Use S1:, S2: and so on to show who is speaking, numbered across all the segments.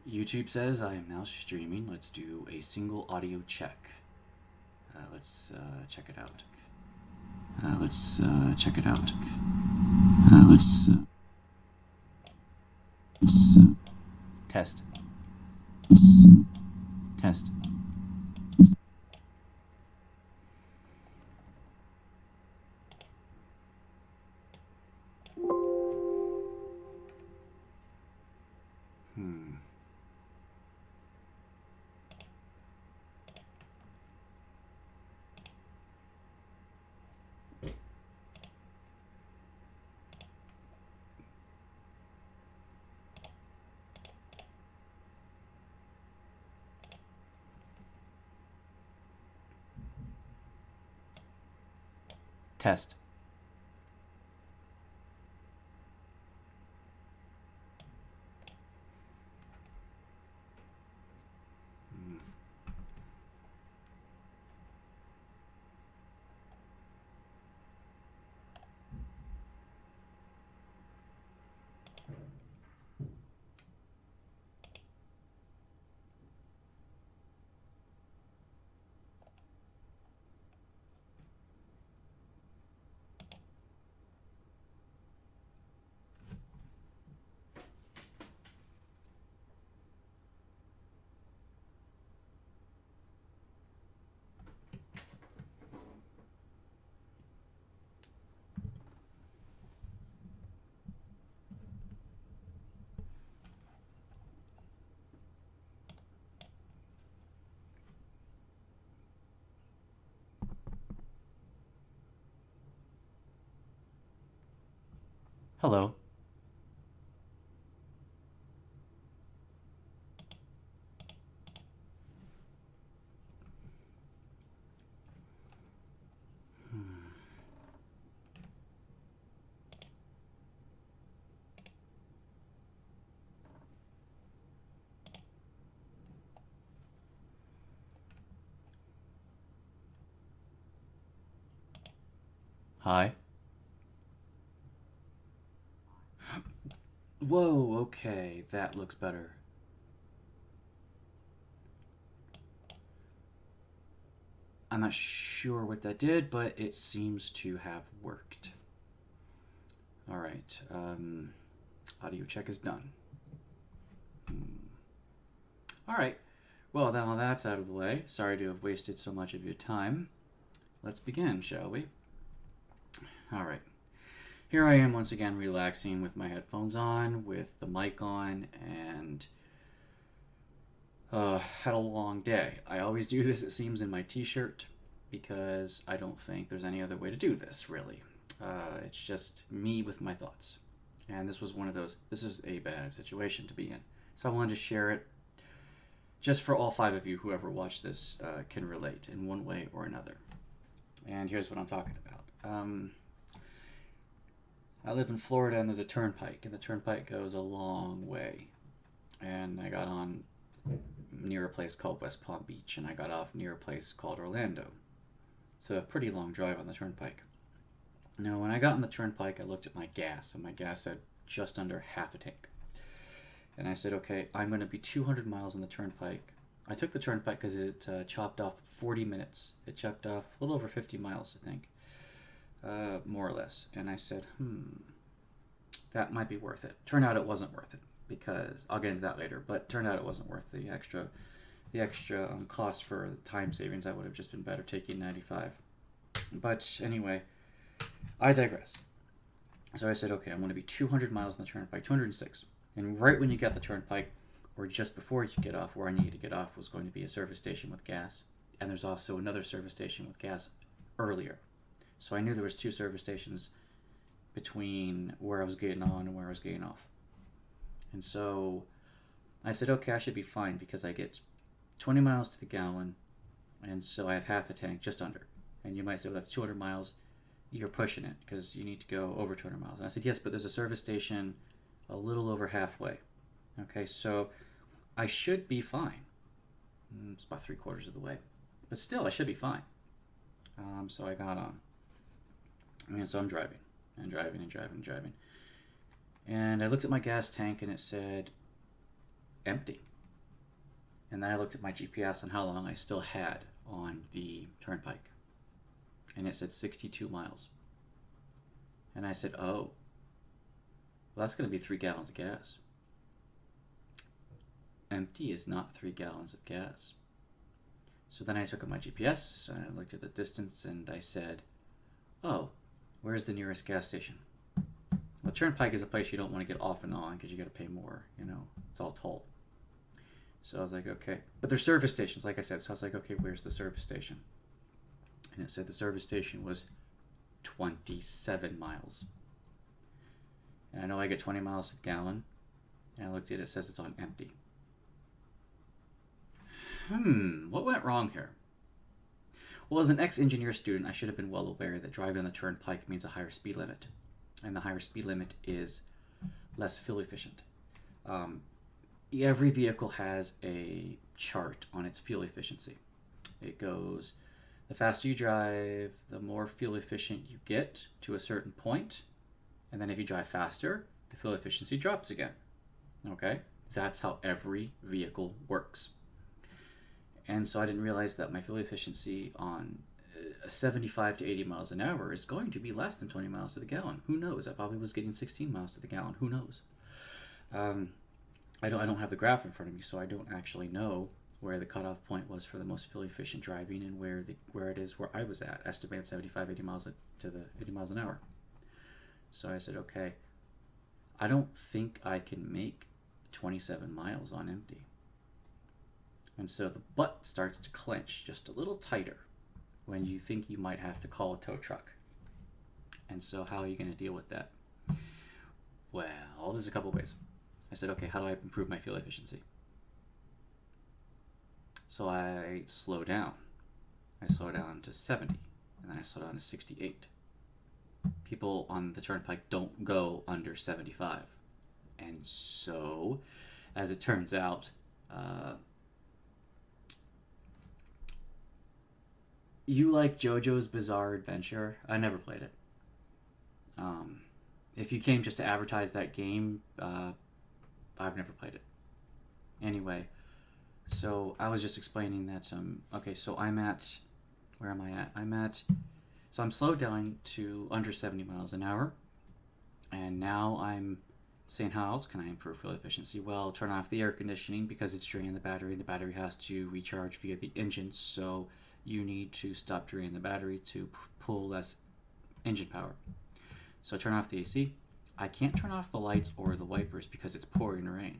S1: YouTube says I am now streaming. Let's do a single audio check. Let's check it out. Let's check it out. Let's test. Test. Hmm. Test. Hello. Hi. Whoa, okay, that looks better. I'm not sure what that did, but it seems to have worked. Alright, audio check is done. Alright, well, now that's out of the way. Sorry to have wasted so much of your time. Let's begin, shall we? Alright. Here I am once again relaxing with my headphones on, with the mic on, and had a long day. I always do this, it seems, in my t-shirt because I don't think there's any other way to do this, really. It's just me with my thoughts. And this was one of those, this is a bad situation to be in. So I wanted to share it just for all 5 of you who ever watch this can relate in one way or another. And here's what I'm talking about. I live in Florida and there's a turnpike, and the turnpike goes a long way. And I got on near a place called West Palm Beach, and I got off near a place called Orlando. It's a pretty long drive on the turnpike. Now, when I got on the turnpike, I looked at my gas, and my gas said just under half a tank. And I said, okay, I'm going to be 200 miles on the turnpike. I took the turnpike because it chopped off 40 minutes. It chopped off a little over 50 miles, I think. More or less. And I said, that might be worth it. Turned out it wasn't worth it, because I'll get into that later, but turned out it wasn't worth the extra cost for time savings. I would have just been better taking 95. But anyway, I digress. So I said, okay, I'm going to be 200 miles on the turnpike, 206. And right when you get the turnpike, or just before you get off, where I needed to get off was going to be a service station with gas. And there's also another service station with gas earlier. So I knew there was 2 service stations between where I was getting on and where I was getting off. And so I said, okay, I should be fine because I get 20 miles to the gallon, and so I have half a tank, just under. And you might say, well, that's 200 miles. You're pushing it because you need to go over 200 miles. And I said, yes, but there's a service station a little over halfway. Okay, so I should be fine. It's about 3/4 of the way. But still, I should be fine. So I got on. And so I'm driving, and driving, and driving, and driving. And I looked at my gas tank, and it said empty. And then I looked at my GPS and how long I still had on the turnpike. And it said 62 miles. And I said, oh, well, that's going to be 3 gallons of gas. Empty is not 3 gallons of gas. So then I took up my GPS, and I looked at the distance, and I said, oh, where's the nearest gas station? Well, turnpike is a place you don't want to get off and on because you got to pay more, you know, it's all toll. So I was like, okay. But there's service stations, like I said. So I was like, okay, where's the service station? And it said the service station was 27 miles. And I know I get 20 miles to the gallon. And I looked at it, it says it's on empty. What went wrong here? Well, as an ex-engineer student, I should have been well aware that driving on the turnpike means a higher speed limit. And the higher speed limit is less fuel efficient. Every vehicle has a chart on its fuel efficiency. It goes, the faster you drive, the more fuel efficient you get to a certain point. And then if you drive faster, the fuel efficiency drops again. Okay? That's how every vehicle works. And so I didn't realize that my fuel efficiency on 75 to 80 miles an hour is going to be less than 20 miles to the gallon. Who knows? I probably was getting 16 miles to the gallon. Who knows? I don't have the graph in front of me, so I don't actually know where the cutoff point was for the most fuel efficient driving and where it is where I was at, estimated 75, 80 miles to the 80 miles an hour. So I said, okay, I don't think I can make 27 miles on empty. And so the butt starts to clench just a little tighter when you think you might have to call a tow truck. And so how are you going to deal with that? Well, there's a couple ways. I said, okay, how do I improve my fuel efficiency? So I slow down. I slow down to 70, and then I slow down to 68. People on the turnpike don't go under 75. And so, as it turns out, you like JoJo's Bizarre Adventure? I never played it. If you came just to advertise that game, I've never played it. Anyway, so I was just explaining that, okay, so I'm at, where am I at? So I'm slowed down to under 70 miles an hour, and now I'm saying, how else can I improve fuel efficiency? Well, turn off the air conditioning because it's draining the battery. The battery has to recharge via the engine, so you need to stop draining the battery to pull less engine power. So turn off the AC. I can't turn off the lights or the wipers because it's pouring rain.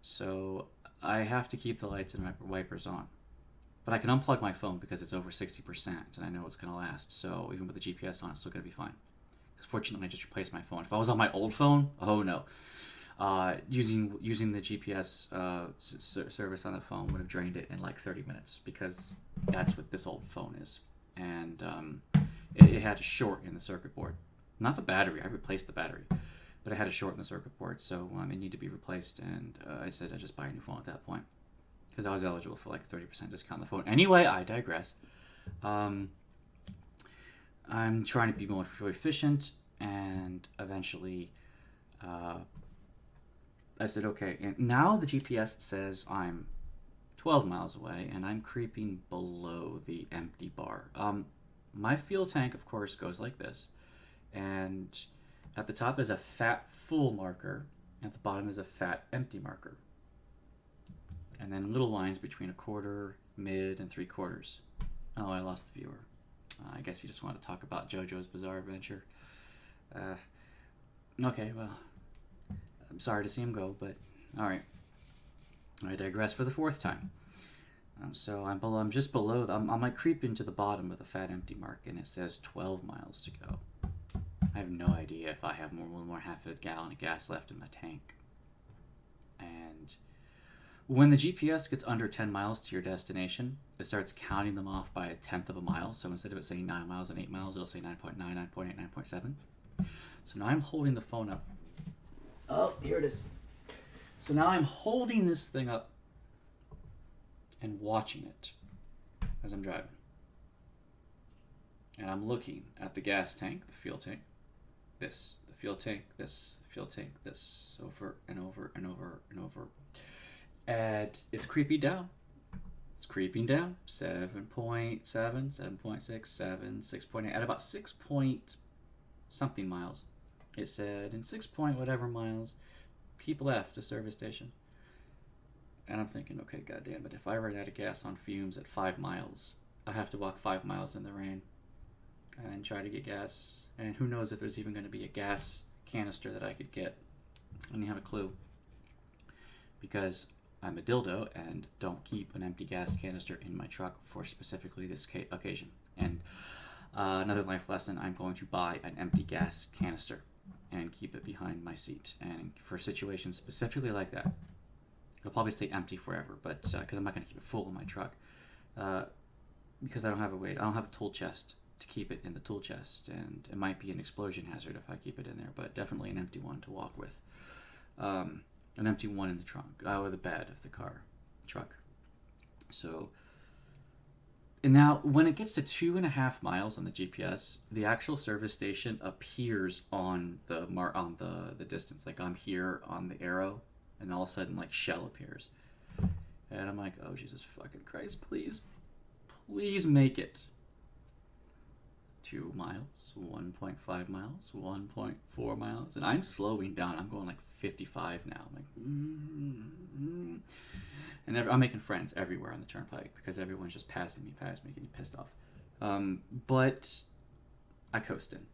S1: So I have to keep the lights and wipers on. But I can unplug my phone because it's over 60% and I know it's going to last. So even with the GPS on, it's still going to be fine. Because fortunately, I just replaced my phone. If I was on my old phone, oh no. Using the GPS service on the phone would have drained it in like 30 minutes because that's what this old phone is. And it had a short in the circuit board. Not the battery, I replaced the battery, but it had a short in the circuit board, so it needed to be replaced, and I said I'd just buy a new phone at that point, because I was eligible for like 30% discount on the phone. Anyway, I digress. I'm trying to be more efficient, and eventually I said, okay, and now the GPS says I'm 12 miles away, and I'm creeping below the empty bar. My fuel tank, of course, goes like this. And at the top is a fat full marker. At the bottom is a fat empty marker. And then little lines between a quarter, mid, and 3/4. Oh, I lost the viewer. I guess he just wanted to talk about JoJo's Bizarre Adventure. Okay, well, I'm sorry to see him go, but alright. I digress for the 4th time. So I'm just below, I might creep into the bottom of the fat empty mark, and it says 12 miles to go. I have no idea if I have more half a gallon of gas left in my tank. And when the GPS gets under 10 miles to your destination, it starts counting them off by 1/10 of a mile. So instead of it saying 9 miles and 8 miles, it'll say 9.9, 9.8, 9.7. So now I'm holding the phone up. Oh, here it is. So now I'm holding this thing up and watching it as I'm driving. And I'm looking at the gas tank, the fuel tank, this, the fuel tank, this, the fuel tank, this, over and over and over and over. And it's creeping down. It's creeping down. 7.7, 7.6, 7, 6.8. At about 6 point something miles, it said, in 6 point whatever miles, keep left to service station. And I'm thinking, okay, goddamn it, if I run out of gas on fumes at 5 miles, I have to walk 5 miles in the rain and try to get gas. And who knows if there's even going to be a gas canister that I could get. I don't have a clue. Because I'm a dildo and don't keep an empty gas canister in my truck for specifically this occasion. And another life lesson, I'm going to buy an empty gas canister and keep it behind my seat. And for situations specifically like that, it'll probably stay empty forever, but because I'm not going to keep it full in my truck. Because I don't have a tool chest to keep it in the tool chest, and it might be an explosion hazard if I keep it in there, but definitely an empty one to walk with. An empty one in the trunk, or the bed of the truck. So, and now when it gets to 2.5 miles on the GPS, the actual service station appears on the distance. Like I'm here on the arrow, and all of a sudden, like Shell appears, and I'm like, oh Jesus fucking Christ, please make it. 2 miles, 1.5 miles, 1.4 miles, and I'm slowing down. I'm going like 55 now. I'm like, and I'm making friends everywhere on the turnpike because everyone's just passing me, getting pissed off. But I coast in,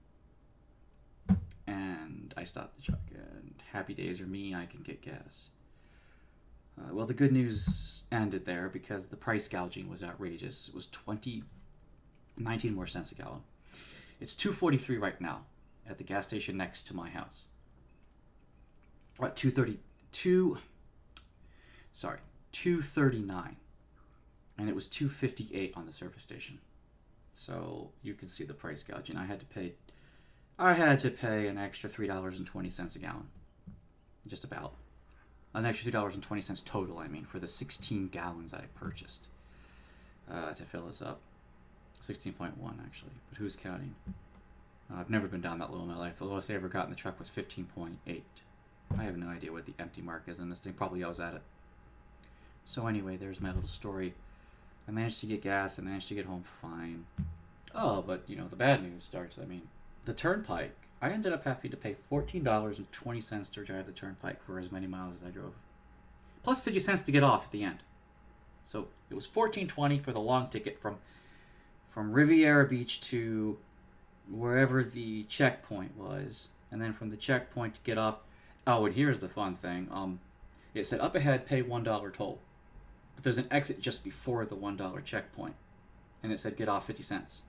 S1: and I stop the truck, and happy days are me. I can get gas. Well, the good news ended there because the price gouging was outrageous. It was 19 more cents a gallon. It's $2.43 right now at the gas station next to my house. What, $2.39, and it was $2.58 on the service station. So you can see the price gouging. I had to pay an extra $3.20 a gallon, just about an extra $2.20 total. I mean, for the 16 gallons I purchased to fill this up. 16.1 actually, but who's counting? I've never been down that low in my life. The lowest I ever got in the truck was 15.8. I have no idea what the empty mark is in this thing. Probably I was at it. So anyway, there's my little story. I managed to get gas. I managed to get home fine. Oh, but the bad news starts. I mean, the turnpike. I ended up having to pay $14.20 to drive the turnpike for as many miles as I drove, plus 50 cents to get off at the end. So it was $14.20 for the long ticket from Riviera Beach to wherever the checkpoint was, and then from the checkpoint to get off. Oh, and here's the fun thing. It said up ahead, pay $1 toll, but there's an exit just before the $1 checkpoint, and it said get off 50 cents.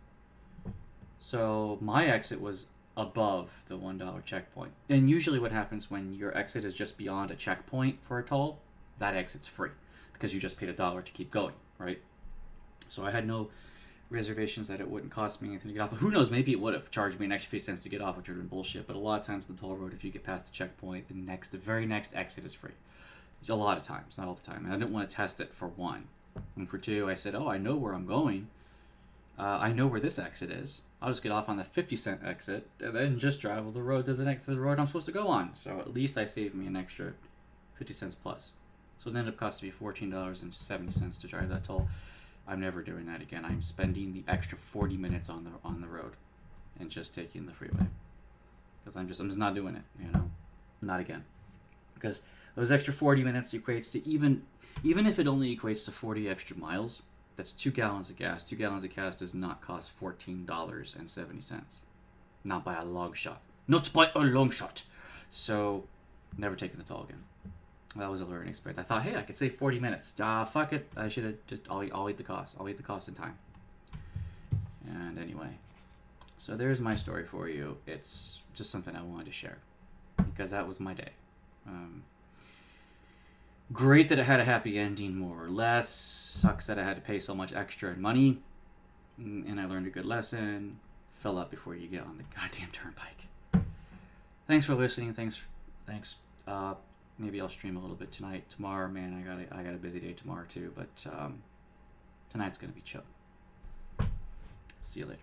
S1: So my exit was above the $1 checkpoint. And usually what happens when your exit is just beyond a checkpoint for a toll, that exit's free because you just paid $1 to keep going, right? So I had no reservations that it wouldn't cost me anything to get off. But who knows, maybe it would have charged me an extra few cents to get off, which would have been bullshit. But a lot of times the toll road, if you get past the checkpoint, the very next exit is free. A lot of times, not all the time. And I didn't want to test it for one. And for two, I said, I know where I'm going. I know where this exit is. I'll just get off on the 50-cent exit and then just travel the road to the road I'm supposed to go on. So at least I saved me an extra 50 cents plus. So it ended up costing me $14.70 to drive that toll. I'm never doing that again. I'm spending the extra 40 minutes on the road and just taking the freeway. Because I'm just not doing it, Not again. Because those extra 40 minutes equates to even if it only equates to 40 extra miles, that's 2 gallons of gas. 2 gallons of gas does not cost $14.70. Not by a long shot. Not by a long shot. So, never taking the toll again. That was a learning experience. I thought, hey, I could save 40 minutes. Fuck it. I should have just, I'll eat the cost. I'll eat the cost in time. And anyway, so there's my story for you. It's just something I wanted to share because that was my day. Great that it had a happy ending, more or less. Sucks that I had to pay so much extra in money. And I learned a good lesson. Fill up before you get on the goddamn turnpike. Thanks for listening. Thanks. Maybe I'll stream a little bit tonight. Tomorrow, man, I got a busy day tomorrow too. But tonight's gonna be chill. See you later.